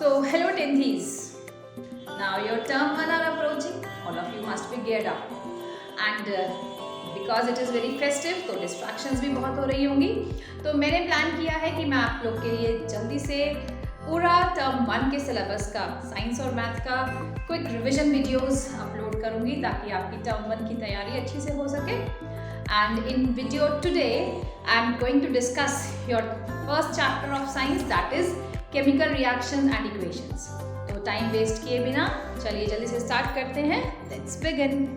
So, hello Tenthis. Now your term 1 are approaching. All of you must be geared up. And because it is very festive, तो distractions भी बहुत हो रही होंगी. तो मैंने प्लान किया है कि मैं आप लोग के लिए जल्दी से पूरा टर्म 1 के सिलेबस का साइंस और मैथ का क्विक रिविजन वीडियोस अपलोड करूंगी ताकि आपकी टर्म 1 की तैयारी अच्छी से हो सके. And in video today, I am going to discuss your first chapter of science, that is chemical reactions and equations. तो टाइम वेस्ट किए बिना चलिए जल्दी से स्टार्ट करते हैं. Let's begin.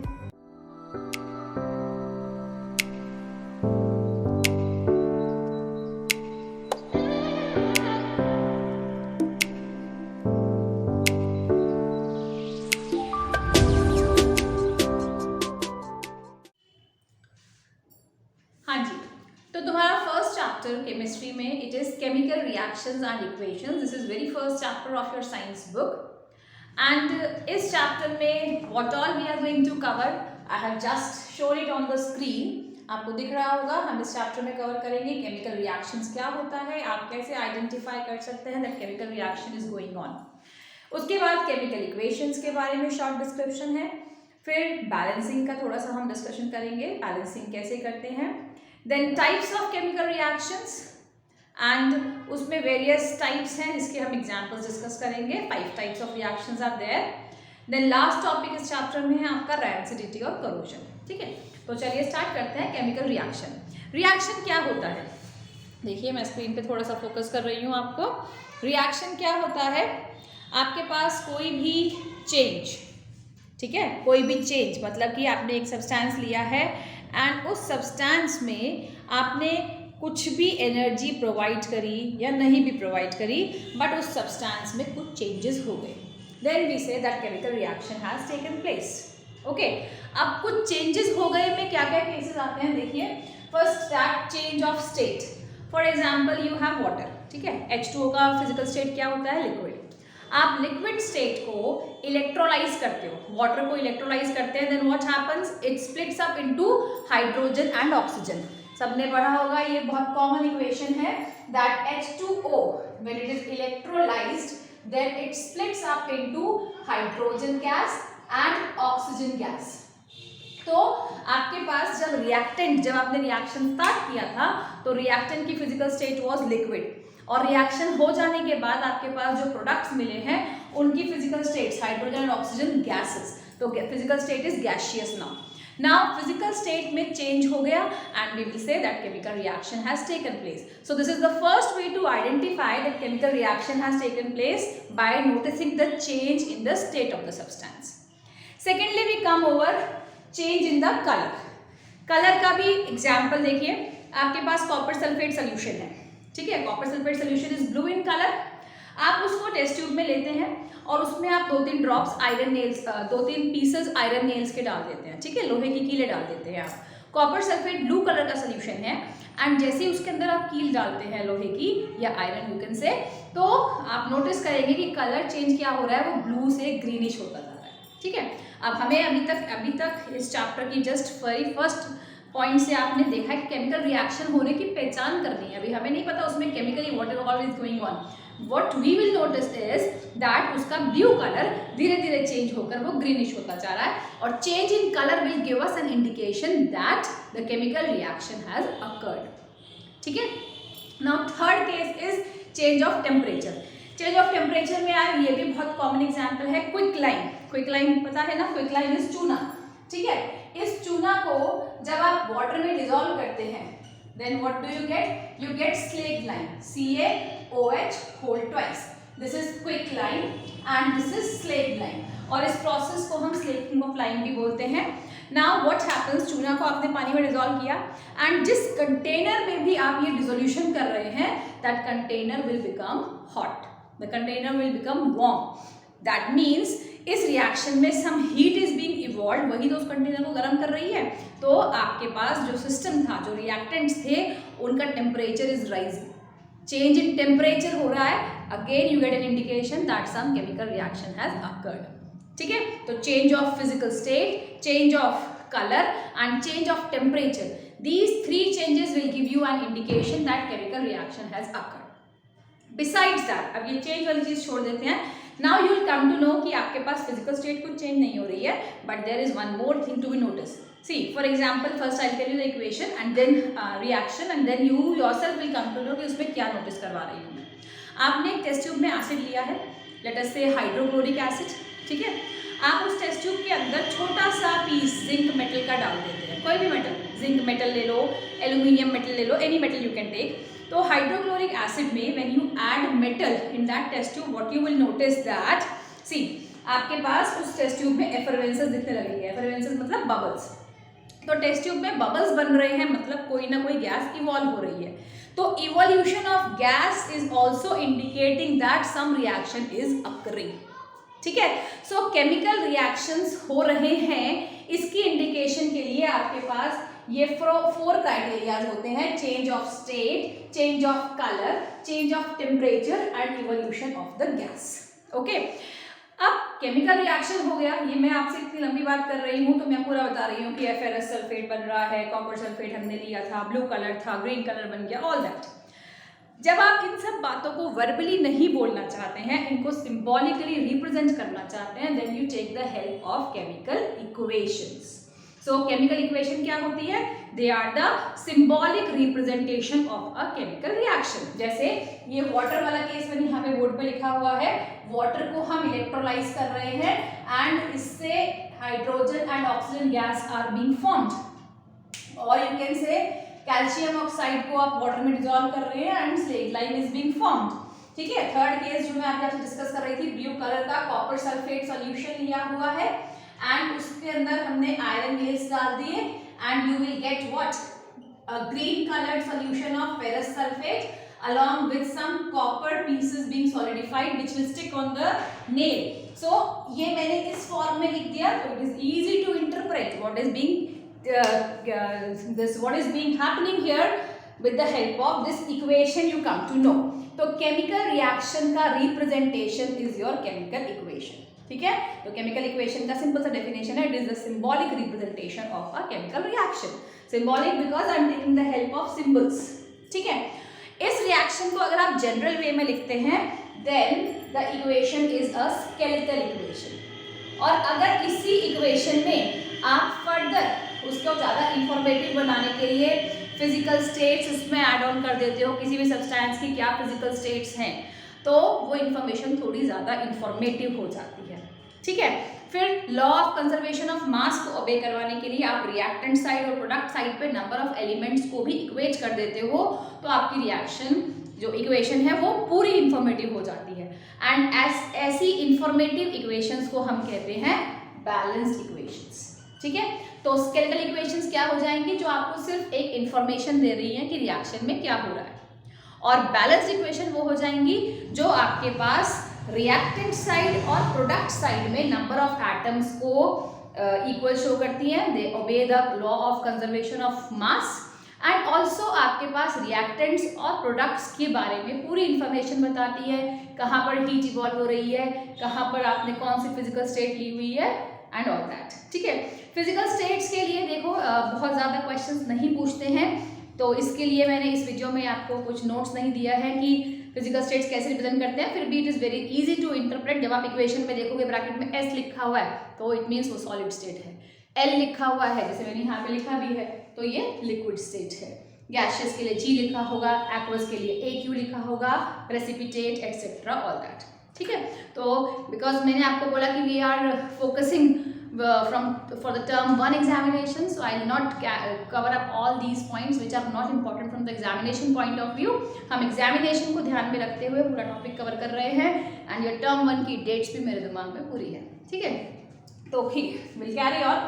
हाँ जी, तो तुम्हारा फर्स्ट चैप्टर केमिस्ट्री में it is chemical reactions and equations. This is very first chapter of your science book and इस चैप्टर में what all we are going to cover I have just showed it on the screen. आपको दिख रहा होगा. हम इस chapter में cover करेंगे केमिकल रिएक्शंस क्या होता है, आप कैसे आइडेंटिफाई कर सकते हैं that chemical reaction is going on. उसके बाद केमिकल इक्वेशंस के बारे में शॉर्ट डिस्क्रिप्शन है. फिर बैलेंसिंग का थोड़ा सा हम डिस्कशन करेंगे, बैलेंसिंग कैसे करते हैं. Then types of chemical reactions and उसमें वेरियस टाइप्स हैं जिसके हम एग्जांपल्स डिस्कस करेंगे. 5 types of reactions are there. Then last topic इस चैप्टर में है आपका रैंसिडिटी और करोजन. ठीक है, तो चलिए स्टार्ट करते हैं. Chemical reaction. रिएक्शन क्या होता है, देखिए मैं स्क्रीन पे थोड़ा सा फोकस कर रही हूँ आपको. रिएक्शन क्या होता है, आपके पास कोई भी चेंज, ठीक है, कोई भी चेंज मतलब कि आपने एक सब्सटेंस लिया है एंड उस सब्सटेंस में आपने कुछ भी एनर्जी प्रोवाइड करी या नहीं भी प्रोवाइड करी बट उस सब्सटेंस में कुछ चेंजेस हो गए. Then we say that chemical reaction has taken place. Okay, अब कुछ चेंजेस हो गए में क्या क्या केसेस आते हैं देखिए. First that change of state. For example you have water. ठीक है, H2O का फिजिकल स्टेट क्या होता है, लिक्विड. आप लिक्विड स्टेट को इलेक्ट्रोलाइज करते हो, वाटर को इलेक्ट्रोलाइज करते हैं. Then what happens, it splits up into hydrogen and oxygen. सबने पढ़ा होगा, ये बहुत कॉमन इक्वेशन है that H2O when it is electrolysed then it splits up into hydrogen gas and oxygen gas. तो आपके पास जब आपने रिएक्शन स्टार्ट किया था तो रिएक्टेंट की फिजिकल स्टेट वाज लिक्विड और रिएक्शन हो जाने के बाद आपके पास जो प्रोडक्ट्स मिले हैं उनकी physical states hydrogen and oxygen gases. तो physical state is gaseous now physical state में चेंज हो गया and we will say that chemical reaction has taken place. So this is the first way to identify that chemical reaction has taken place by noticing the change in the state of the substance. Secondly we come over change in the colour. Colour का भी example देखिए. आपके पास copper sulphate solution है, ठीक है, copper sulphate solution is blue in colour. आप उसको test tube में लेते हैं और उसमें आप 2-3 drops iron nails 2-3 pieces iron nails के डाल देते हैं. ठीक है, लोहे की कीलें डाल देते हैं आप. कॉपर सल्फेट ब्लू कलर का सोल्यूशन है एंड जैसे ही उसके अंदर आप कील डालते हैं लोहे की या आयरन यू कैन से, तो आप नोटिस करेंगे कि कलर चेंज क्या हो रहा है, वो ब्लू से ग्रीनिश होता जा रहा है. ठीक है, अब हमें अभी तक इस चैप्टर की जस्ट वेरी फर्स्ट पॉइंट से आपने देखा है कि केमिकल रिएक्शन होने की पहचान करनी है. अभी हमें नहीं पता उसमें chemically what all is going on. What we will notice is that उसका ब्लू कलर धीरे धीरे चेंज होकर वो ग्रीनिश होता जा रहा है और change in colour will give us N indication that the chemical reaction has occurred. ठीक है, now third case is change of temperature. Change of temperature में यार ये भी बहुत कॉमन एग्जाम्पल है. Quick line. क्विक लाइन पता है ना, क्विक लाइन इज चूना. ठीक है, इस चूना को जब आप वाटर में डिसॉल्व करते हैं then what do you get, you get slaked lime, CaOH whole twice. This is quick lime and this is slaked lime और इस प्रोसेस को हम स्लेटिंग ऑफ लाइन भी बोलते हैं. नाउ व्हाट हैपेंस, चूना को आपने पानी में डिसॉल्व किया एंड जिस कंटेनर में भी आप ये डिसोल्यूशन कर रहे हैं that container will become hot, the container will become warm. That means इस रिएक्शन में some heat is being evolve, वही तो उस कंटेनर को गर्म कर रही है. तो आपके पास जो सिस्टम था, जो रिएक्टेंट्स थे, उनका temperature is rising. Change in temperature हो रहा है, again you get an indication that some chemical reaction has occurred. ठीक है, तो change of physical state, change of colour and change of temperature, these 3 changes will give you an indication that chemical reaction has occurred. Besides that, अब ये change वाली चीज छोड़ देते हैं. Now you will come to know कि आपके पास फिजिकल स्टेट कुछ चेंज नहीं हो रही है, but there is one more thing to be notice. See, for example, first I'll tell you the equation and then reaction and then you yourself will come to know कि उसमें क्या notice करवा रही हूँ मैं. आपने एक टेस्ट ट्यूब में एसिड लिया है, लेट अस से हाइड्रोक्लोरिक एसिड, ठीक है. आप उस टेस्ट ट्यूब के अंदर छोटा सा पीस जिंक मेटल का डाल देते हैं, कोई भी मेटल, जिंक मेटल ले लो, एल्यूमिनियम मेटल ले लो, any metal you can take. तो हाइड्रोक्लोरिक एसिड में when you add metal in that test tube, what you will notice that, see आपके पास उस टेस्ट ट्यूब में एफरवेंसेस दिखने लगेंगे. एफरवेंसेस मतलब बबल्स. तो टेस्ट ट्यूब में बबल्स बन रहे हैं, मतलब कोई ना कोई गैस इवॉल्व हो रही है. तो evolution of gas is also indicating that some reaction is occurring. ठीक है. सो केमिकल रिएक्शंस हो रहे हैं, इसकी इंडिकेशन के लिए आपके पास ये 4 क्राइटेरियाज होते हैं: change of state, change of colour, change of temperature and evolution of the gas. Okay. अब केमिकल रिएक्शन हो गया, ये मैं आपसे इतनी लंबी बात कर रही हूँ तो मैं पूरा बता रही हूँ कि फेरस सल्फेट बन रहा है, कॉपर सल्फेट हमने लिया था, ब्लू कलर था, ग्रीन कलर बन गया, ऑल दैट. जब आप इन सब बातों को वर्बली नहीं बोलना चाहते हैं, इनको सिंबॉलिकली रिप्रेजेंट करना चाहते हैं, then you take the help of chemical equations. So chemical equation क्या होती है? They are the symbolic representation of a chemical reaction. जैसे ये वाटर वाला केस मैंने यहाँ पे बोर्ड पे लिखा हुआ है, वाटर को हम इलेक्ट्रोलाइज कर रहे हैं एंड इससे hydrogen and oxygen gas are being formed. और you can say calcium oxide को आप वाटर में डिसॉल्व कर रहे हैं and slaked lime is being formed. ठीक है. थर्ड केस जो मैं आपसे डिस्कस कर रही थी, ब्लू कलर का कॉपर सल्फेट सॉल्यूशन लिया हुआ है एंड उसके अंदर हमने आयरन गेल्स डाल दिए and you will get what, a green coloured solution of ferrous sulphate along with some copper pieces being solidified which will stick on the nail. So ये मैंने इस फॉर्म में लिख दिया, so it is easy to interpret what is being happening here with the help of this equation you come to know. तो chemical reaction का representation is your chemical equation. ठीक है. तो केमिकल इक्वेशन का simple सा definition है, it is the symbolic representation of a chemical reaction. Symbolic because I am taking the help of symbols. ठीक है. इस रिएक्शन को अगर आप जनरल वे में लिखते हैं, then the equation is a skeletal equation. और अगर इसी इक्वेशन में आप फर्दर उसको ज़्यादा इंफॉर्मेटिव बनाने के लिए फिजिकल स्टेट्स उसमें ऐड ऑन कर देते हो, किसी भी सब्सटेंस की क्या फिजिकल स्टेट्स हैं, तो वो इंफॉर्मेशन थोड़ी ज़्यादा इंफॉर्मेटिव हो जाती है. ठीक है. फिर law of conservation of mass को ओबे करवाने के लिए आप रिएक्टेंट साइड और प्रोडक्ट साइड पे नंबर ऑफ एलिमेंट्स को भी इक्वेट कर देते हो, तो आपकी रिएक्शन जो इक्वेशन है वो पूरी इंफॉर्मेटिव हो जाती है. एंड ऐसी इंफॉर्मेटिव इक्वेशंस को हम कहते हैं बैलेंस्ड इक्वेशंस. ठीक है. तो स्केलेटल इक्वेशंस क्या हो जाएंगी? जो आपको सिर्फ एक इंफॉर्मेशन दे रही है कि रिएक्शन में क्या हो रहा है. और बैलेंस्ड इक्वेशन वो हो जाएंगी जो आपके पास रिएक्टेंट साइड और प्रोडक्ट साइड में नंबर ऑफ एटम्स को इक्वल शो करती हैं. They obey the law of conservation of mass and also आपके पास रिएक्टेंट्स और प्रोडक्ट्स के बारे में पूरी इंफॉर्मेशन बताती है, कहाँ पर हीट इवॉल्व हो रही है, कहाँ पर आपने कौन सी फिजिकल स्टेट ली हुई है एंड ऑल दैट. ठीक है. फिजिकल स्टेट्स के लिए देखो बहुत ज़्यादा क्वेश्चंस नहीं पूछते हैं, तो इसके लिए मैंने इस वीडियो में आपको कुछ नोट्स नहीं दिया है कि फिजिकल स्टेट्स कैसे रिप्रेजेंट करते हैं. फिर भी it is very easy to interpret. जब आप इक्वेशन में देखोगे ब्रैकेट में S लिखा हुआ है तो इट मीन्स वो सॉलिड स्टेट है. L लिखा हुआ है, जैसे मैंने यहाँ पे लिखा भी है, तो ये लिक्विड स्टेट है. गैशियस के लिए G लिखा होगा, एक्वस के लिए AQ लिखा होगा, प्रेसिपिटेट एक्सेट्रा ऑल दैट. ठीक है. तो बिकॉज मैंने आपको बोला कि we are focusing for the term 1 examination, so I will not cover up all these points which are not important from the examination point of view. हम examination को ध्यान में रखते हुए पूरा टॉपिक कवर कर रहे हैं and ये term 1 की dates भी मेरे दिमाग में पूरी है. ठीक है. तो ठीक we'll carry on.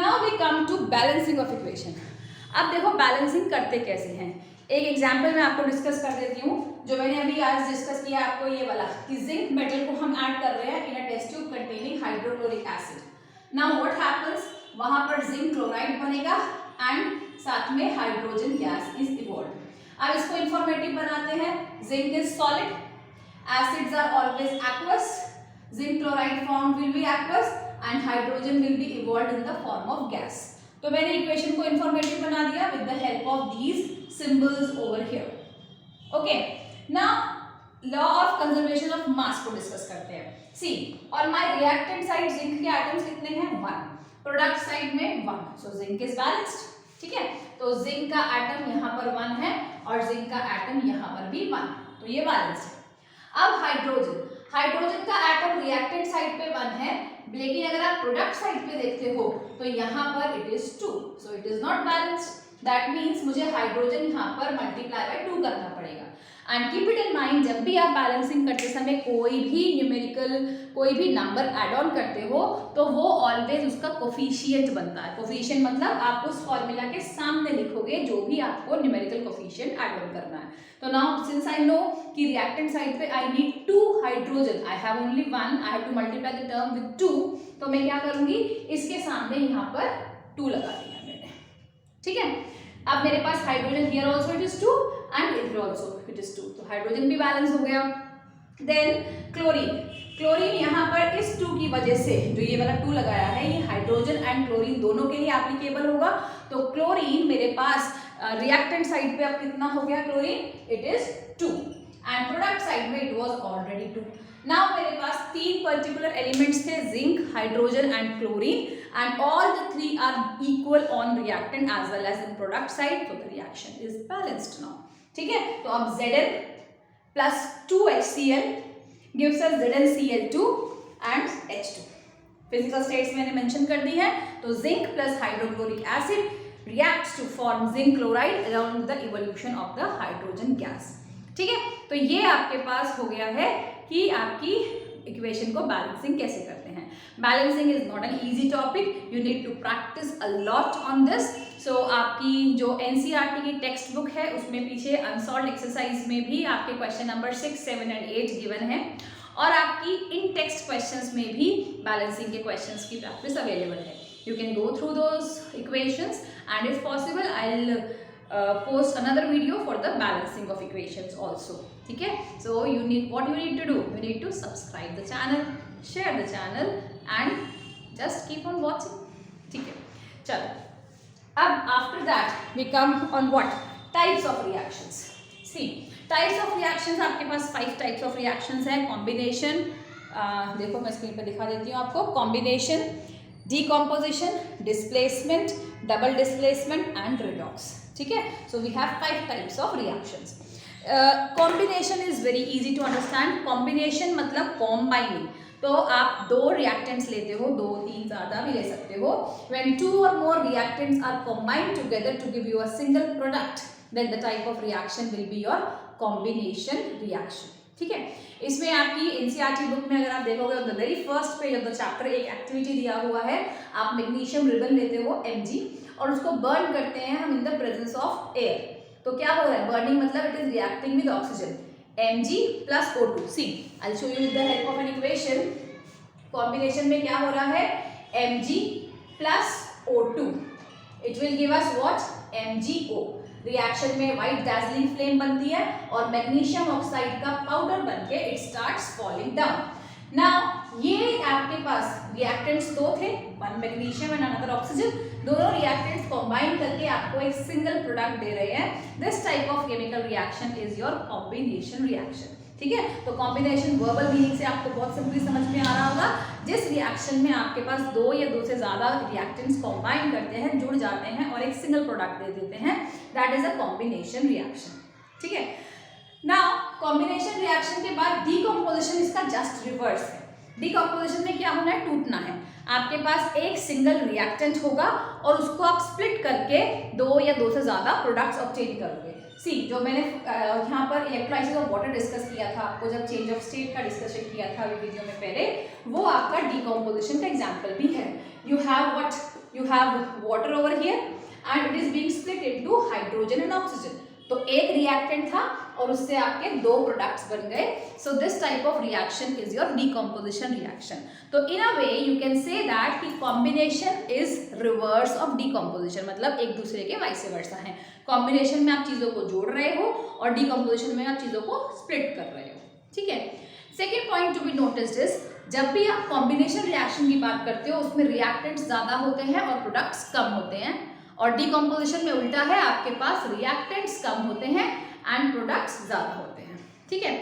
Now we come to balancing of equation. अब देखो बैलेंसिंग करते कैसे हैं. एक एग्जाम्पल मैं आपको डिस्कस कर देती हूँ, जो मैंने अभी आज डिस्कस किया आपको, ये वाला कि जिंक मेटल को हम ऐड कर रहे हैं in a test tube containing hydrochloric acid. Now what happens, वहां पर जिंक क्लोराइड बनेगा एंड साथ में हाइड्रोजन गैस इज इवॉल्व. अब इसको इंफॉर्मेटिव बनाते हैं. Zinc is solid, acids are always aqueous, zinc chloride form will be aqueous and hydrogen will be evolve in the form of gas. तो मैंने equation को इंफॉर्मेटिव बना दिया with the help of these symbols over here. Okay. Now law of conservation of mass को discuss करते हैं। See on my reactant side zinc के atoms कितने हैं 1, प्रोडक्ट साइड में 1, सो जिंक इज बैलेंस्ड। ठीक है, तो जिंक का एटम यहाँ पर 1 है और जिंक का एटम यहाँ पर भी 1, तो ये बैलेंस्ड है। अब हाइड्रोजन का एटम रिएक्टेंट साइड पे 1 है, लेकिन अगर आप प्रोडक्ट साइड पे देखते हो तो यहाँ पर it is 2, so it is not balanced. That means मुझे हाइड्रोजन यहाँ पर मल्टीप्लाई बाय 2 करना पड़ेगा। And keep it in mind, जब भी आप बैलेंसिंग करते समय कोई भी न्यूमेरिकल कोई भी नंबर ऐड ऑन करते हो तो वो ऑलवेज उसका कोफिशिएंट बनता है। कोफिशिएंट मतलब आप उस फॉर्मूला के सामने लिखोगे जो भी आपको न्यूमेरिकल कोफिशिएंट ऐड ऑन करना है। तो नाउ सिंस आई नो कि रिएक्टेंट साइड पे I need 2 hydrogen, I have only 1, I have to multiply the term with 2, तो मैं क्या करूंगी, इसके सामने यहाँ पर 2 लगा दिया मैंने। ठीक है, अब मेरे पास hydrogen here also it is 2 and इधर आल्सो इट इज 2, तो हाइड्रोजन भी बैलेंस हो गया। देन क्लोरीन यहाँ पर इस 2 की वजह से जो ये वाला 2 लगाया है ये हाइड्रोजन एंड क्लोरीन दोनों के लिए एप्लीकेबल होगा। तो क्लोरीन मेरे पास रिएक्टेंट साइड पे अब कितना हो गया chlorine, it is 2 and product side में इट वाज ऑलरेडी 2। नाउ मेरे पास 3 पर्टिकुलर एलिमेंट्स थे, zinc, hydrogen and chlorine, and all the 3 are equal on reactant as well as in product side, so the reaction is balanced now। ठीक है, तो अब Zn plus 2HCl gives us ZnCl2 and H2। Physical states मैंने mention कर दी है, तो zinc plus hydrochloric acid reacts to form zinc chloride along with the evolution of the hydrogen gas। ठीक है, तो ये आपके पास हो गया है कि आपकी इक्वेशन को बैलेंसिंग कैसे करते हैं। Balancing is not an easy topic, you need to practise a lot on this. So आपकी जो एनसीईआरटी की टेक्स्ट बुक है उसमें पीछे अनसॉल्व्ड एक्सरसाइज में भी आपके क्वेश्चन नंबर 6, 7 एंड 8 गिवन है, और आपकी इन टेक्स्ट क्वेश्चंस में भी बैलेंसिंग के क्वेश्चंस की प्रैक्टिस अवेलेबल है। You can go through those equations and if possible I will post another video for the balancing of equations also। ठीक है, so you need what you need to do, you need to subscribe the channel, share the channel and just keep on watching। ठीक है, चलो अब after that we come on what types of reactions। see types of reactions आपके पास 5 types of reactions है। combination, देखो मैं screen पे दिखा देती हूँ आपको, combination, decomposition, displacement, double displacement and redox। ठीक है, so we have 5 types of reactions. Combination is very easy to understand. Combination मतलब कॉम्बाइनिंग, तो आप 2 रिएक्टेंट्स लेते हो, 2, 3 ज़्यादा भी ले सकते हो। व्हेन 2 और more reactants are combined together to give you a single product, then the type of reaction will be your combination reaction. ठीक है, इसमें आपकी एनसीईआरटी बुक में अगर आप देखोगे the very first page of the chapter एक एक्टिविटी दिया हुआ है। आप मैग्नीशियम रिबन लेते हो Mg और उसको बर्न करते हैं हम in the presence of air. तो क्या हो रहा है, बर्निंग मतलब it is reacting with oxygen, Mg plus O2। See I will show you with the help of an equation. Combination में क्या हो रहा है, Mg plus O2, it will give us what, MgO। Reaction में white dazzling flame बनती है और magnesium oxide का पाउडर बनके it starts falling down. Now ये आपके पास रिएक्टेंट्स 2 थे, 1 मैग्नीशियम एंड अनदर ऑक्सीजन, दोनों रिएक्टेंट्स कंबाइन करके आपको एक सिंगल प्रोडक्ट दे रहे हैं। This type of chemical reaction is your combination reaction. ठीक है, तो कॉम्बिनेशन वर्बल मीनिंग से आपको बहुत सिंपली समझ में आ रहा होगा। जिस रिएक्शन में आपके पास 2 या 2 से ज़्यादा रिएक्टेंट्स कंबाइन करते हैं, जुड़ जाते हैं और एक सिंगल प्रोडक्ट दे देते हैं, that is a combination reaction. ठीक है, नाउ कॉम्बिनेशन रिएक्शन के बाद डीकम्पोजिशन इसका जस्ट रिवर्स है। डीकम्पोजिशन में क्या होना है, टूटना है। आपके पास एक सिंगल रिएक्टेंट होगा और उसको आप स्प्लिट करके 2 या 2 से ज़्यादा प्रोडक्ट्स ऑब्टेन करोगे। सी जो मैंने यहाँ पर इलेक्ट्रोलाइसिस ऑफ वाटर डिस्कस किया था आपको, जब चेंज ऑफ स्टेट का डिस्कशन किया था वीडियो में पहले, वो आपका डीकम्पोजिशन का एग्जाम्पल भी है। You have what, you have water over here and it is being split into hydrogen and oxygen. तो एक रिएक्टेंट था और उससे आपके 2 प्रोडक्ट्स बन गए। So this type of reaction is your decomposition reaction. तो in a way you can say that कि combination is reverse of decomposition, मतलब एक दूसरे के वाइस वर्सा है। कॉम्बिनेशन में आप चीज़ों को जोड़ रहे हो और डीकम्पोजिशन में आप चीज़ों को स्प्लिट कर रहे हो। ठीक है, second point two be noticed is, जब भी आप कॉम्बिनेशन रिएक्शन की बात करते हो उसमें रिएक्टेंट्स ज़्यादा होते हैं और प्रोडक्ट्स कम होते हैं, और डीकम्पोजिशन में उल्टा है, आपके पास रिएक्टेंट्स कम होते हैं एंड प्रोडक्ट्स ज़्यादा होते हैं। ठीक है,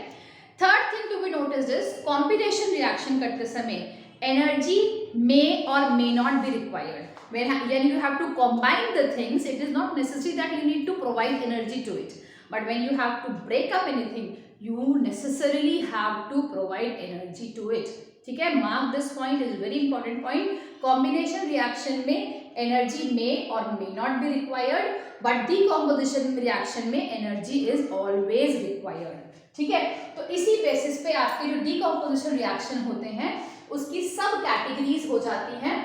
third thing to be noticed is combination reaction करते समय एनर्जी मे और may not be required. When you have to combine the things, it is not necessary that you need to provide energy to it. But when you have to break up anything, you necessarily have to provide energy to it. ठीक है, mark this point is very important point. Combination reaction में energy may or may not be required, but decomposition reaction में energy is always required. ठीक है, तो इसी basis पे आपके जो decomposition reaction होते हैं उसकी सब कैटेगरीज हो जाती हैं.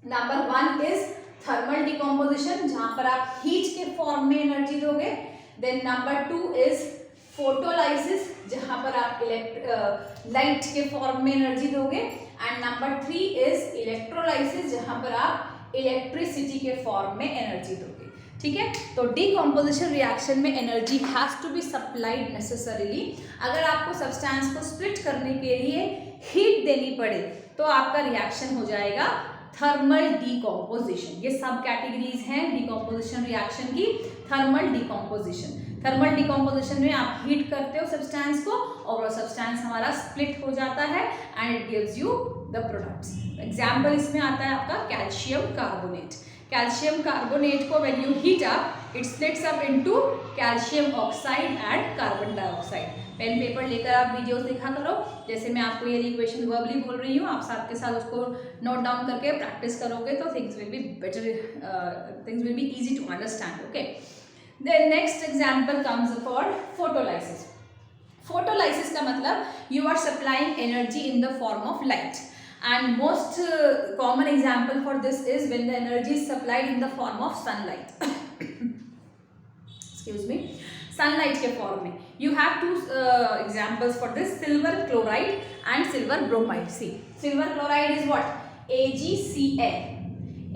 नंबर 1 इज थर्मल डिकम्पोजिशन, जहां पर आप हीट के फॉर्म में एनर्जी दोगे. देन नंबर 2 इज फोटोलाइसिस, जहां पर आप लाइट के फॉर्म में एनर्जी दोगे. एंड नंबर 3 इज इलेक्ट्रोलाइसिस, जहां पर आप इलेक्ट्रिसिटी के फॉर्म में एनर्जी दोगे. ठीक है, तो डिकम्पोजिशन रिएक्शन में energy has to be supplied necessarily. अगर आपको सब्सटेंस को स्प्लिट करने के लिए हीट देनी पड़े तो आपका रिएक्शन हो जाएगा थर्मल डिकम्पोजिशन. ये सब कैटेगरीज हैं डिकम्पोजिशन रिएक्शन की. थर्मल डिकम्पोजिशन में आप हीट करते हो सब्सटेंस को और वो सब्सटेंस हमारा स्प्लिट हो जाता है and it gives you the products. Example इसमें आता है आपका कैल्शियम कार्बोनेट. कैल्शियम कार्बोनेट को when you heat up it splits up into calcium oxide and carbon dioxide. Pen paper लेकर आप वीडियोस देखा करो, जैसे मैं आपको ये इक्वेशन वर्बली बोल रही हूँ, आप सबके साथ उसको नोट डाउन करके प्रैक्टिस करोगे तो things will be better, things will be easy to understand. Okay, then next example comes for photolysis. Photolysis का मतलब you are supplying energy in the form of light. And most common example for this is when the energy is supplied in the form of sunlight. Excuse me, sunlight के form में. You have two examples for this: silver chloride and silver bromide. See, silver chloride is what? AgCl.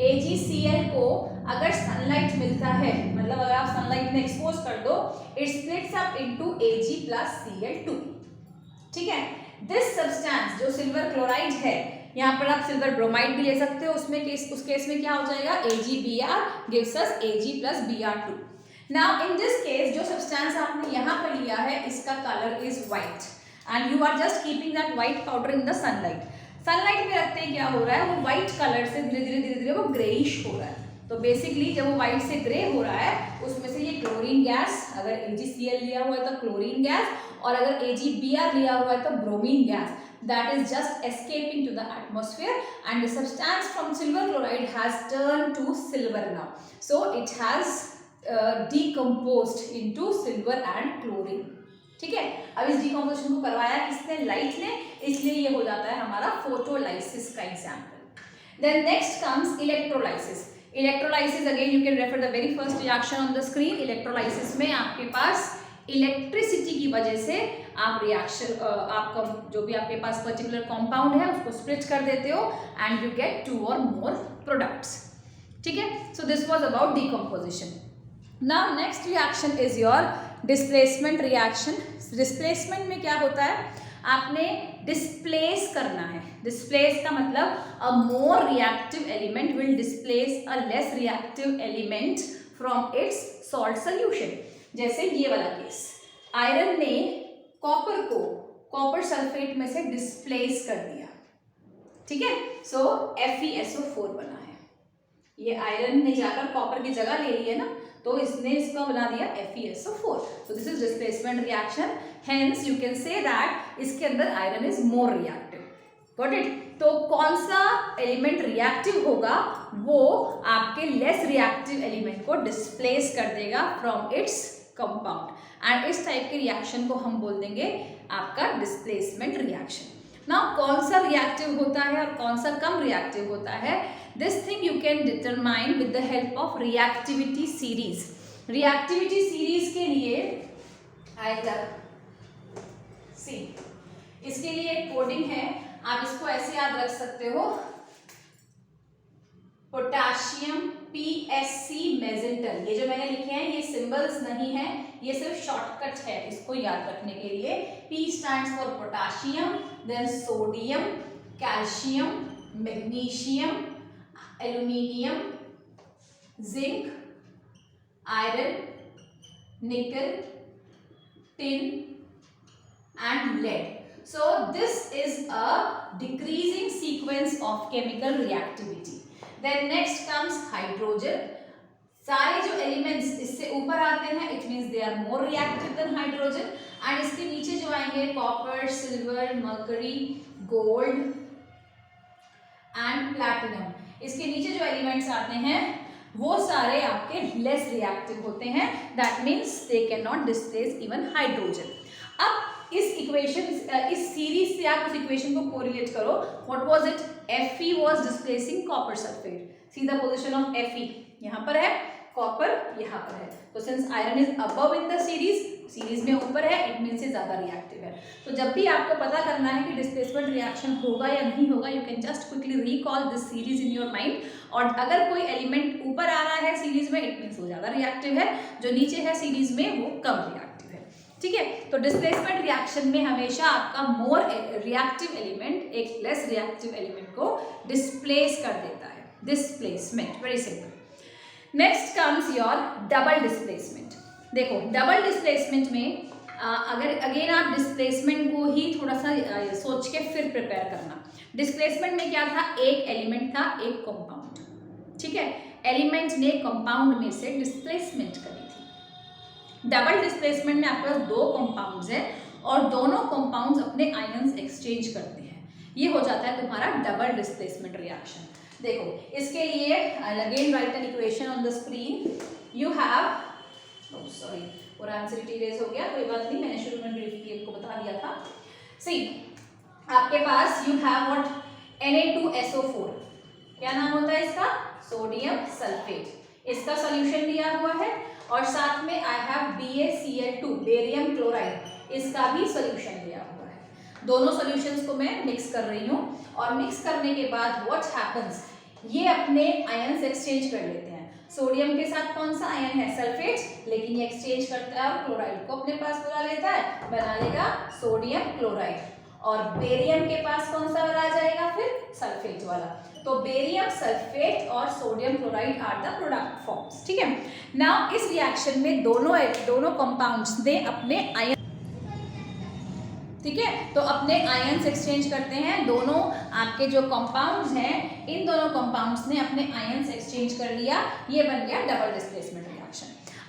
AgCl को अगर sunlight मिलता है, मतलब अगर आप sunlight में expose कर दो, it splits up into Ag plus Cl2. ठीक है, दिस सब्सटेंस जो सिल्वर क्लोराइड है, यहाँ पर आप सिल्वर ब्रोमाइड भी ले सकते हो. उस केस में क्या हो जाएगा? AgBr gives us Ag plus Br2. Now in this case जो सब्सटेंस आपने यहाँ पर लिया है इसका colour is white and you are just keeping that white powder in the sunlight. Sunlight में रखते ही क्या हो रहा है, वो व्हाइट कलर से धीरे धीरे वो ग्रेइश हो रहा है. तो बेसिकली जब वो व्हाइट से ग्रे हो रहा है उसमें से ये क्लोरीन गैस, अगर AgCl लिया हुआ है तो क्लोरीन गैस, और अगर AgBr लिया हुआ है तो bromine gas, that is just escaping to the atmosphere and the substance from silver chloride has turned to silver now. So it has decomposed into silver and chlorine. ठीक है, अब इस डिकम्पोजिशन को करवाया किसने? लाइट ने, इसलिए ये हो जाता है हमारा फोटोलाइसिस का example. Then next comes electrolysis. Electrolysis again you can refer the very first reaction on the screen. Electrolysis में आपके पास इलेक्ट्रिसिटी की वजह से आप रिएक्शन, आपका जो भी आपके पास पर्टिकुलर कंपाउंड है उसको स्प्लिट कर देते हो and you get 2 or more products. ठीक है, so this was about decomposition. Now next reaction is your displacement reaction. Displacement में क्या होता है, आपने डिस्प्लेस करना है. डिस्प्लेस का मतलब a more reactive element will displace a less reactive element from its salt solution. जैसे ये वाला केस, आयरन ने कॉपर को कॉपर सल्फेट में से डिस्प्लेस कर दिया. ठीक है, सो FeSO4 बना है. ये आयरन ने जाकर कॉपर की जगह ले ली है ना, तो इसने इसका बना दिया FeSO4. So this is displacement reaction. Hence you can say that इसके अंदर iron is more reactive. Got it? तो कौन सा एलिमेंट रिएक्टिव होगा, वो आपके लेस रिएक्टिव एलिमेंट को डिस्प्लेस कर देगा फ्रॉम इट्स कंपाउंड, एंड इस टाइप के रिएक्शन को हम बोल देंगे आपका डिस्प्लेसमेंट रिएक्शन. नाउ कौन सा रिएक्टिव होता है और कौन सा कम रिएक्टिव होता है, this thing you can determine with the help of reactivity series. Reactivity series के लिए आएगा, सी, इसके लिए एक कोडिंग है, आप इसको ऐसे याद रख सकते हो, पोटेशियम PSC मेजेंटल. ये जो मैंने लिखे हैं ये सिंबल्स नहीं है, ये सिर्फ शॉर्टकट है इसको याद रखने के लिए. P stands for potassium, then sodium, calcium, magnesium, aluminium, zinc, iron, nickel, tin and lead. So this is a decreasing sequence of chemical reactivity. Then next comes hydrogen. सारे जो एलिमेंट्स इससे ऊपर आते हैं it means they are more reactive than hydrogen, and इसके नीचे जो आएंगे copper, silver, mercury, gold and platinum, इसके नीचे जो एलिमेंट्स आते हैं वो सारे आपके लेस रिएक्टिव होते हैं, that means they can not displace even hydrogen. अब इस इक्वेशन, इस सीरीज से आप उस इक्वेशन को कोरिलेट करो, what was it, Fe was displacing copper sulphate, see the position of Fe यहाँ पर है, कॉपर यहाँ पर है, तो since iron is above in the series में ऊपर है, इट मीन्स ये ज्यादा रिएक्टिव है। तो जब भी आपको पता करना है कि डिस्प्लेसमेंट रिएक्शन होगा या नहीं होगा, you can just quickly recall this series in your mind, और अगर कोई एलिमेंट ऊपर आ रहा है सीरीज में इट मीन्स वो ज्यादा रिएक्टिव है, जो नीचे है सीरीज में वो कम रिएक्टिव है, ठीक है। तो डिस्प्लेसमेंट रिएक्शन में हमेशा आपका मोर रिएक्टिव एलिमेंट एक लेस रिएक्टिव एलिमेंट को डिस्प्लेस कर देता है, displacement, very simple. Next comes your double displacement. देखो डबल डिस्प्लेसमेंट में अगर अगेन आप डिस्प्लेसमेंट को ही थोड़ा सा सोच के फिर प्रिपेयर करना। डिस्प्लेसमेंट में क्या था, एक एलिमेंट था, एक कंपाउंड, ठीक है, एलिमेंट ने कंपाउंड में से डिस्प्लेसमेंट करी थी। डबल डिस्प्लेसमेंट में आपके पास दो कंपाउंड्स हैं और दोनों कंपाउंड्स अपने आयंस एक्सचेंज करते हैं, ये हो जाता है तुम्हारा डबल डिस्प्लेसमेंट रिएक्शन। देखो इसके लिए I'll again write an equation on the screen. You have, oh sorry, पूरा आंसर इरेज हो गया, कोई बात नहीं, मैंने शुरू में ब्रीफली आपको बता दिया था। See, आपके पास you have what, Na2SO4, क्या नाम होता है इसका, सोडियम सल्फेट, इसका सोल्यूशन दिया हुआ है, और साथ में I have BaCl2, barium chloride, इसका भी सोल्यूशन दिया हुआ है। दोनों सॉल्यूशंस को मैं मिक्स कर रही हूँ, और मिक्स करने के बाद व्हाट हैपेंस, ये अपने आयंस एक्सचेंज कर लेते हैं। सोडियम के साथ कौन सा आयन है, सल्फेट, लेकिन ये एक्सचेंज करता है और क्लोराइड को अपने पास बुला लेता है, बना लेगा सोडियम क्लोराइड, और बेरियम के पास कौन सा वाला आ जाएगा फिर, सल्फेट वाला। तो बेरियम सल्फेट और sodium chloride are the product forms, ठीक है। नाउ इस रिएक्शन में दोनों कंपाउंड्स ने अपने आयन, ठीक है, तो अपने आयंस एक्सचेंज करते हैं। दोनों आपके जो कंपाउंड्स हैं, इन दोनों कंपाउंड्स ने अपने आयंस एक्सचेंज कर लिया, ये बन गया डबल डिस्प्लेसमेंट रिएक्शन।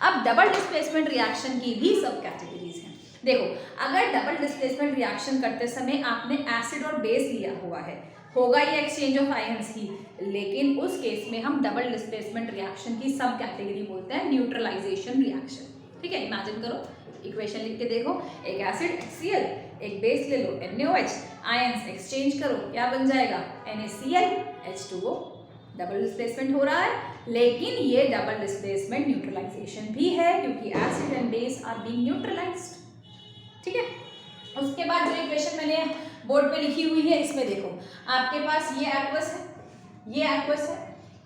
अब डबल डिस्प्लेसमेंट रिएक्शन की भी सब कैटेगरीज हैं। देखो अगर डबल डिस्प्लेसमेंट रिएक्शन करते समय आपने एसिड और बेस लिया हुआ है, होगा ये एक्सचेंज ऑफ आयंस ही, लेकिन उस केस में हम डबल डिस्प्लेसमेंट रिएक्शन की सब कैटेगरी बोलते हैं न्यूट्रलाइजेशन रिएक्शन, ठीक है। इमेजिन करो, इक्वेशन लिख के देखो, एक एसिड HCl, एक बेस ले लो NaOH, आयंस एक्सचेंज करो, क्या बन जाएगा, NaCl H2O, डबल डिस्प्लेसमेंट हो रहा है, लेकिन ये डबल डिस्प्लेसमेंट न्यूट्रलाइजेशन भी है, क्योंकि acid and base are being neutralised, ठीक है। उसके बाद जो इक्वेशन मैंने बोर्ड पे लिखी हुई है, इसमें देखो आपके पास ये एक्वस है, ये एक्वस है,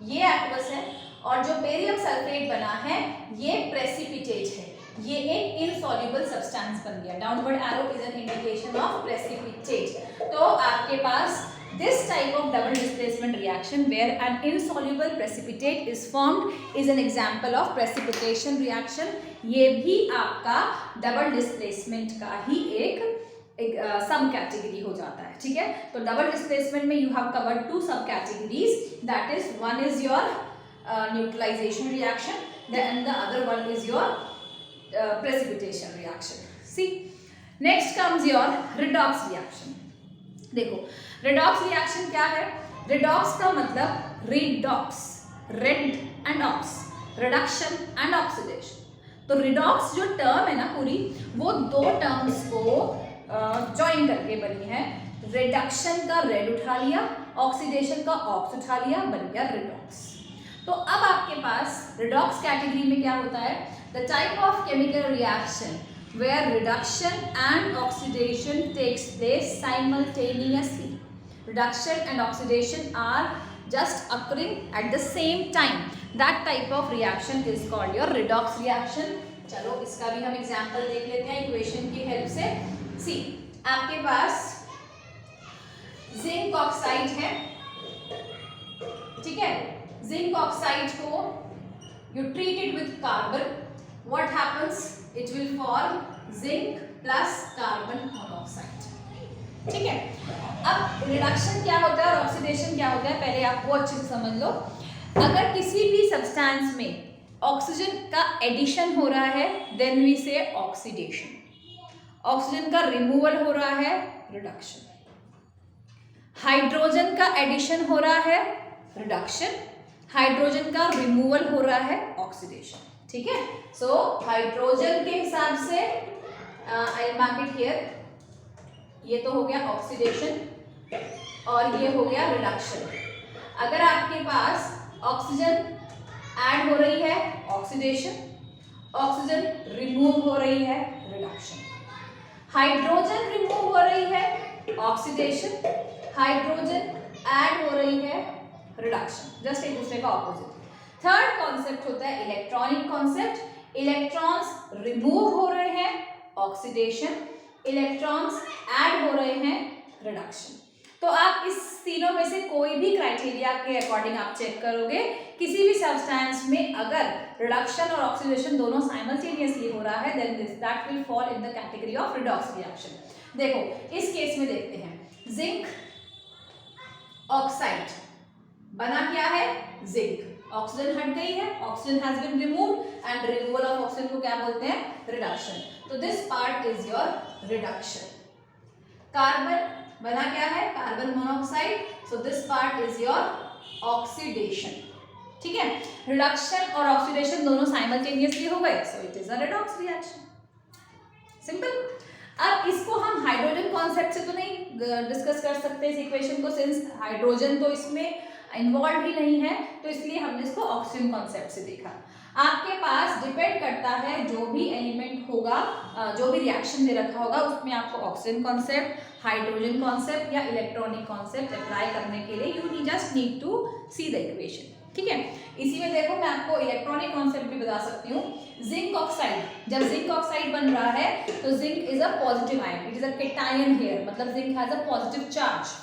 ये एक्वस है, और जो बेरियम सल्फेट बना है ये प्रेसिपिटेट है, ये एक इनसॉल्युबल सब्सटेंस बन गया। Downward arrow is an indication of precipitate. तो आपके पास this type of double displacement reaction where an insoluble precipitate is formed is an example of precipitation reaction. ये भी आपका डबल डिस्प्लेसमेंट का ही एक सब कैटेगरी हो जाता है, ठीक है। तो डबल डिस्प्लेसमेंट में you have covered two sub categories, that is one is your neutralisation reaction, then the other one is your precipitation reaction. See, next comes your redox reaction. देखो redox reaction क्या है, redox का मतलब redox, red and ox, reduction and oxidation। तो redox जो term है ना पूरी, वो दो टर्म्स को ज्वाइन करके बनी है। रिडक्शन का रेड उठा लिया, ऑक्सीडेशन का ऑक्स उठा लिया, बन गया रिडॉक्स। तो अब आपके पास रिडॉक्स कैटेगरी में क्या होता है, the type of chemical reaction where reduction and oxidation takes place simultaneously. Reduction and oxidation are just occurring at the same time. That type of reaction is called your redox reaction. चलो इसका भी हम example देख लेते हैं equation की help से। सी आपके पास जिंक ऑक्साइड है, ठीक है, जिंक ऑक्साइड को you treat it with carbon, what happens, it will form zinc, plus carbon monoxide. ठीक है, अब रिडक्शन क्या होता है और ऑक्सीडेशन क्या होता है पहले आप वो अच्छे से समझ लो। अगर किसी भी सब्सटेंस में ऑक्सीजन का एडिशन हो रहा है देन वी से ऑक्सीडेशन, ऑक्सीजन का रिमूवल हो रहा है रिडक्शन, हाइड्रोजन का एडिशन हो रहा है रिडक्शन, हाइड्रोजन का रिमूवल हो रहा है ऑक्सीडेशन। ठीक है, सो हाइड्रोजन के हिसाब से आई मार्क इट हियर, ये तो हो गया ऑक्सीडेशन और ये हो गया रिडक्शन। अगर आपके पास ऑक्सीजन ऐड हो रही है ऑक्सीडेशन, ऑक्सीजन रिमूव हो रही है रिडक्शन, हाइड्रोजन रिमूव हो रही है ऑक्सीडेशन, हाइड्रोजन ऐड हो रही है रिडक्शन, जस्ट एक दूसरे का ऑपोजिट। थर्ड कॉन्सेप्ट होता है इलेक्ट्रॉनिक कॉन्सेप्ट। इलेक्ट्रॉन्स रिमूव हो रहे हैं ऑक्सीडेशन, इलेक्ट्रॉन्स ऐड हो रहे हैं रिडक्शन। तो आप इस तीनों में से कोई भी क्राइटेरिया के अकॉर्डिंग आप चेक करोगे, किसी भी सब्सटेंस में अगर रिडक्शन और ऑक्सीडेशन दोनों साइमल्टेनियसली हो रहा है then this that will fall in the category of redox reaction. देखो इस केस में देखते हैं, जिंक ऑक्साइड बना क्या है, जिंक, ऑक्सीजन हट गई है, oxygen has been removed and removal of oxygen को क्या बोलते हैं, रिडक्शन। तो this part is your reduction. Carbon बना क्या है, carbon monoxide, so this part is your oxidation. ठीक है, रिडक्शन और ऑक्सीडेशन दोनों साइमल्टेनियसली हो गए, so it is a redox reaction. Simple. अब इसको हम हाइड्रोजन कॉन्सेप्ट से तो नहीं डिस्कस कर सकते इस इक्वेशन को, सिंस हाइड्रोजन तो इसमें इन्वॉल्व ही नहीं है, तो इसलिए हमने इसको ऑक्सीजन कॉन्सेप्ट से देखा। आपके पास डिपेंड करता है जो भी एलिमेंट होगा, जो भी रिएक्शन दे रखा होगा उसमें आपको ऑक्सीजन कॉन्सेप्ट, हाइड्रोजन कॉन्सेप्ट या इलेक्ट्रॉनिक कॉन्सेप्ट अप्लाई करने के लिए you just need to see the equation. ठीक है, इसी में देखो मैं आपको इलेक्ट्रॉनिक कॉन्सेप्ट भी बता सकती हूँ। जिंक ऑक्साइड, जब जिंक ऑक्साइड बन रहा है तो zinc is a positive ion, it is a cation here, मतलब zinc has a positive charge.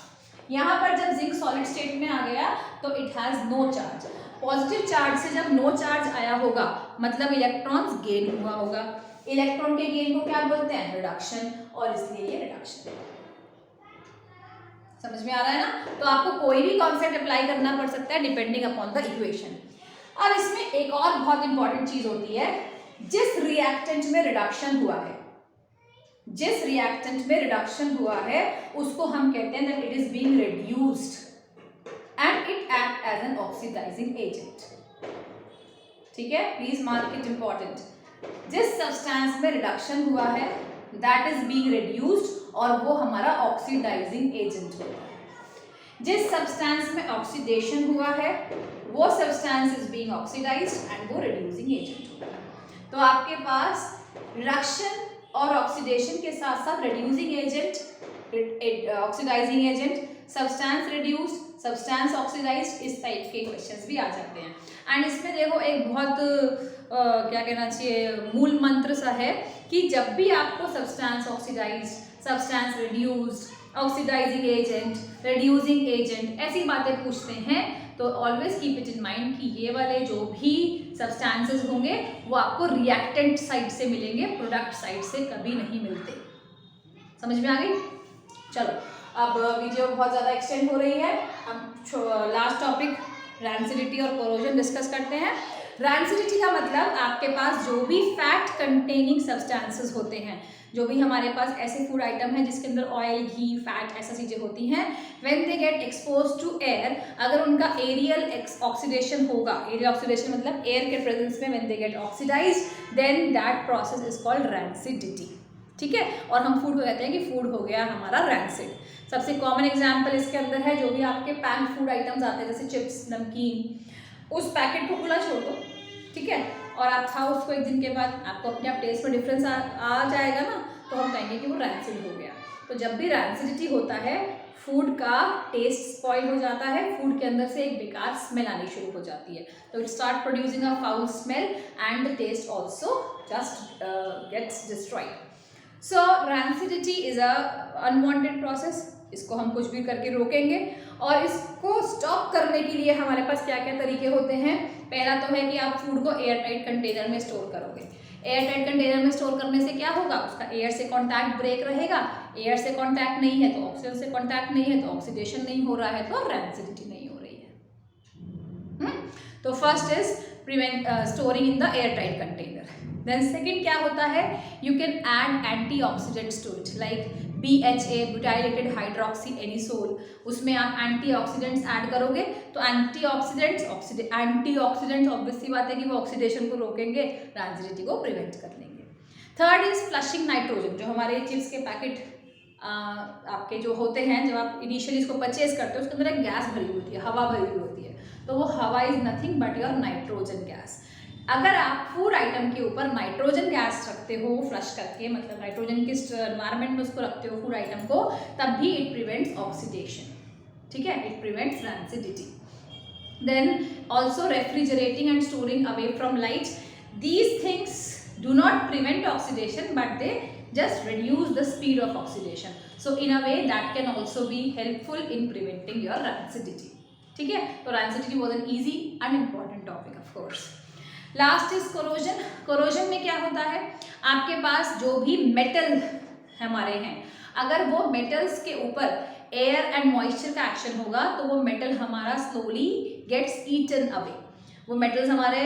यहाँ पर जब जिंक सॉलिड स्टेट में आ गया तो it has no charge. Positive charge से जब नो चार्ज आया होगा मतलब इलेक्ट्रॉन्स गेन हुआ होगा, इलेक्ट्रॉन के गेन को क्या बोलते हैं, रिडक्शन, और इसलिए ये रिडक्शन है। समझ में आ रहा है ना। तो आपको कोई भी कॉन्सेप्ट अप्लाई करना पड़ सकता है डिपेंडिंग अपॉन द इक्वेशन। अब इसमें एक और बहुत इंपॉर्टेंट चीज होती है, जिस रिएक्टेंट में रिडक्शन हुआ है, जिस रिएक्टेंट में रिडक्शन हुआ है उसको हम कहते हैं that it is being reduced and it act as an oxidising agent. ठीक है, प्लीज मार्क इट इंपॉर्टेंट। जिस सब्सटेंस में रिडक्शन हुआ है दैट इज बीइंग रिड्यूस्ड और वो हमारा ऑक्सीडाइजिंग एजेंट होगा। जिस सब्सटेंस में ऑक्सीडेशन हुआ है वो substance is being oxidised and वो रिड्यूसिंग एजेंट होगा। तो आपके पास रिडक्शन और ऑक्सीडेशन के साथ साथ reducing agent, oxidising agent, substance reduced, substance oxidised, इस टाइप के क्वेश्चंस भी आ जाते हैं। एंड इसमें देखो एक बहुत क्या कहना चाहिए मूल मंत्र सा है कि जब भी आपको substance oxidised, substance reduced, oxidising agent, reducing agent ऐसी बातें पूछते हैं तो always keep it in mind कि ये वाले जो भी सब्सटेंसेस होंगे वो आपको रिएक्टेंट साइड से मिलेंगे, प्रोडक्ट साइड से कभी नहीं मिलते। समझ में आ गई। चलो अब वीडियो बहुत ज़्यादा एक्सटेंड हो रही है, अब लास्ट टॉपिक रैंसिडिटी और कोरोजन डिस्कस करते हैं। रैंसिडिटी का मतलब आपके पास जो भी फैट कंटेनिंग सब्सटेंसेस होते हैं, जो भी हमारे पास ऐसे फूड आइटम हैं जिसके अंदर ऑयल, घी, फैट ऐसा चीज़ें होती हैं, when they get expose to air, अगर उनका एरियल ऑक्सीडेशन होगा, एरियल ऑक्सीडेशन मतलब एयर के प्रेजेंस में when they get oxidised then that process is called rancidity. ठीक है, और हम फूड को कहते हैं कि फूड हो गया हमारा रैंसिड। सबसे कॉमन एग्जाम्पल इसके अंदर है जो भी आपके पैक्ड फूड आइटम्स आते हैं जैसे चिप्स, नमकीन, उस पैकेट को खुला छोड़ दो, ठीक है, और आप खाओ उसको एक दिन के बाद, आपको अपने आप टेस्ट में डिफरेंस आ जाएगा ना, तो हम कहेंगे कि वो रैंसिड हो गया। तो जब भी रैंसिडिटी होता है फूड का टेस्ट स्पॉइल हो जाता है, फूड के अंदर से एक बेकार स्मेल आनी शुरू हो जाती है, तो it start producing a foul smell and the taste also just gets destroyed. So rancidity is a unwanted process, इसको हम कुछ भी करके रोकेंगे। और इसको स्टॉप करने के लिए हमारे पास क्या क्या तरीके होते हैं। पहला तो है कि आप फूड को एयर टाइट कंटेनर में स्टोर करोगे। एयर टाइट कंटेनर में स्टोर करने से क्या होगा, उसका एयर से कॉन्टैक्ट ब्रेक रहेगा, एयर से कॉन्टैक्ट नहीं है तो ऑक्सीजन से कॉन्टैक्ट नहीं है तो ऑक्सीडेशन नहीं हो रहा है तो रैंसिडिटी नहीं हो रही है। तो first is prevent storing in the air tight container. Then second क्या होता है, you can add antioxidants to it like BHA butylated hydroxy anisole, उसमें आप एंटीऑक्सीडेंट्स ऐड करोगे तो एंटीऑक्सीडेंट्स ऑब्वियसली बात है कि वो ऑक्सीडेशन को रोकेंगे, रैंसिडिटी को प्रिवेंट कर लेंगे। Third is flushing nitrogen. जो हमारे चिप्स के पैकेट आपके जो होते हैं, जब आप इनिशियली इसको परचेज करते हो उसके अंदर एक गैस भरी होती है, हवा भरी हुई होती है, तो वो हवा is nothing but your nitrogen gas. अगर आप फूड आइटम के ऊपर नाइट्रोजन गैस रखते हो फ्लश करके, मतलब नाइट्रोजन किस एनवायरनमेंट में उसको रखते हो फूड आइटम को, तब भी इट प्रिवेंट्स ऑक्सीडेशन, ठीक है, it prevents rancidity. Then also refrigerating and storing away from light, these things do not prevent oxidation but they just reduce the speed of oxidation, so in a way that can also be helpful in preventing your rancidity, ठीक है। तो rancidity was an easy and important topic of course। Last is corrosion. Corrosion में क्या होता है, आपके पास जो भी मेटल हमारे हैं, अगर वो मेटल्स के ऊपर एयर एंड मॉइस्चर का एक्शन होगा तो वो मेटल हमारा स्लोली गेट्स ईटन अवे, वो मेटल्स हमारे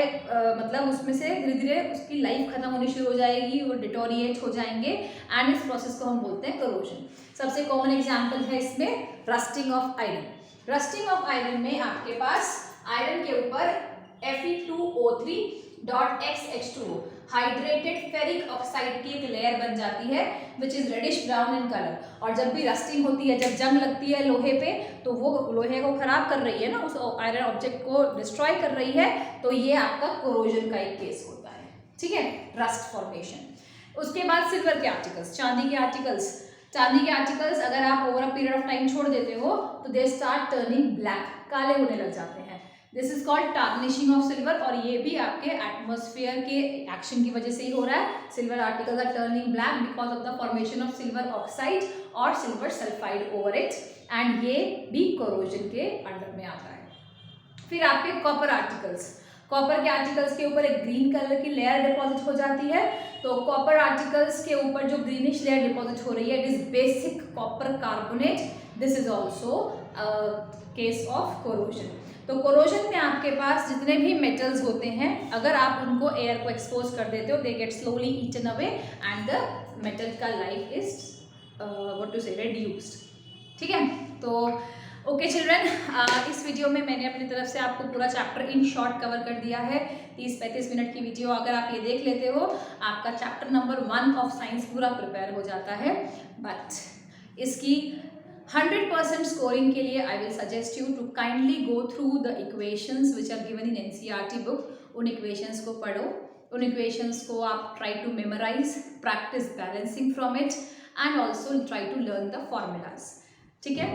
मतलब उसमें से धीरे धीरे उसकी लाइफ खत्म होनी शुरू हो जाएगी, वो डिटोरिएट हो जाएंगे एंड इस प्रोसेस को हम बोलते हैं कोरोजन। सबसे कॉमन एग्जांपल है इसमें rusting of iron. Rusting of iron में आपके पास आयरन के ऊपर Fe2O3.XH2O हाइड्रेटेड फेरिक ऑक्साइड की एक लेयर बन जाती है which is reddish brown in colour, और जब भी रस्टिंग होती है, जब जंग लगती है लोहे पे, तो वो लोहे को खराब कर रही है ना, उस आयरन ऑब्जेक्ट को डिस्ट्रॉय कर रही है, तो ये आपका कोरोजन का एक केस होता है, ठीक है, रस्ट फॉर्मेशन। उसके बाद सिल्वर के आर्टिकल्स, चांदी के आर्टिकल्स। चांदी के आर्टिकल्स अगर आप over a period of time छोड़ देते हो तो दे स्टार्ट टर्निंग ब्लैक, काले होने लग जाते हैं, this is called tarnishing of silver, और ये भी आपके एटमॉस्फेयर के एक्शन की वजह से ही हो रहा है। Silver articles are turning black because of the formation of silver oxide और silver sulphide over it, and ये भी कोरोजन के अंडर में आता है। फिर आपके कॉपर आर्टिकल्स, कॉपर के आर्टिकल्स के ऊपर एक ग्रीन कलर की लेयर डिपॉजिट हो जाती है, तो कॉपर आर्टिकल्स के ऊपर जो ग्रीनिश लेयर डिपॉजिट हो रही है it is basic copper carbonate, this is also case of corrosion. तो कोरोजन में आपके पास जितने भी मेटल्स होते हैं, अगर आप उनको एयर को एक्सपोज कर देते हो, they get slowly eaten away and the metal का life is what to say reduced, ठीक है। तो ओके चिल्ड्रन, इस वीडियो में मैंने अपनी तरफ से आपको पूरा चैप्टर इन शॉर्ट कवर कर दिया है। 30-35 मिनट की वीडियो अगर आप ये देख लेते हो, आपका चैप्टर नंबर 1 ऑफ साइंस पूरा प्रिपेयर हो जाता है। बट इसकी 100% स्कोरिंग के लिए I will suggest you to kindly go through the equations which are given in NCERT book. उन इक्वेशंस को पढ़ो, उन इक्वेशंस को आप try to memorise, practice balancing from it and also try to learn the formulas, ठीक है।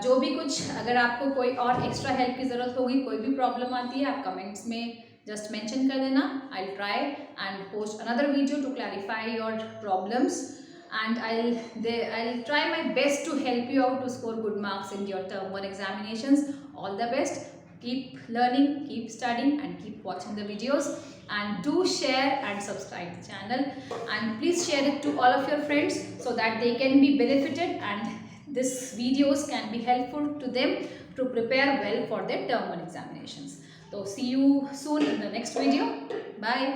जो भी कुछ अगर आपको कोई और एक्स्ट्रा हेल्प की ज़रूरत होगी, कोई भी प्रॉब्लम आती है, आप कमेंट्स में जस्ट मेंशन कर देना। I will try and post another video to clarify your problems, and I'll try my best to help you out to score good marks in your term 1 examinations. All the best. Keep learning, keep studying and keep watching the videos, and do share and subscribe the channel, and please share it to all of your friends so that they can be benefited and this videos can be helpful to them to prepare well for their term 1 examinations. So see you soon in the next video. Bye.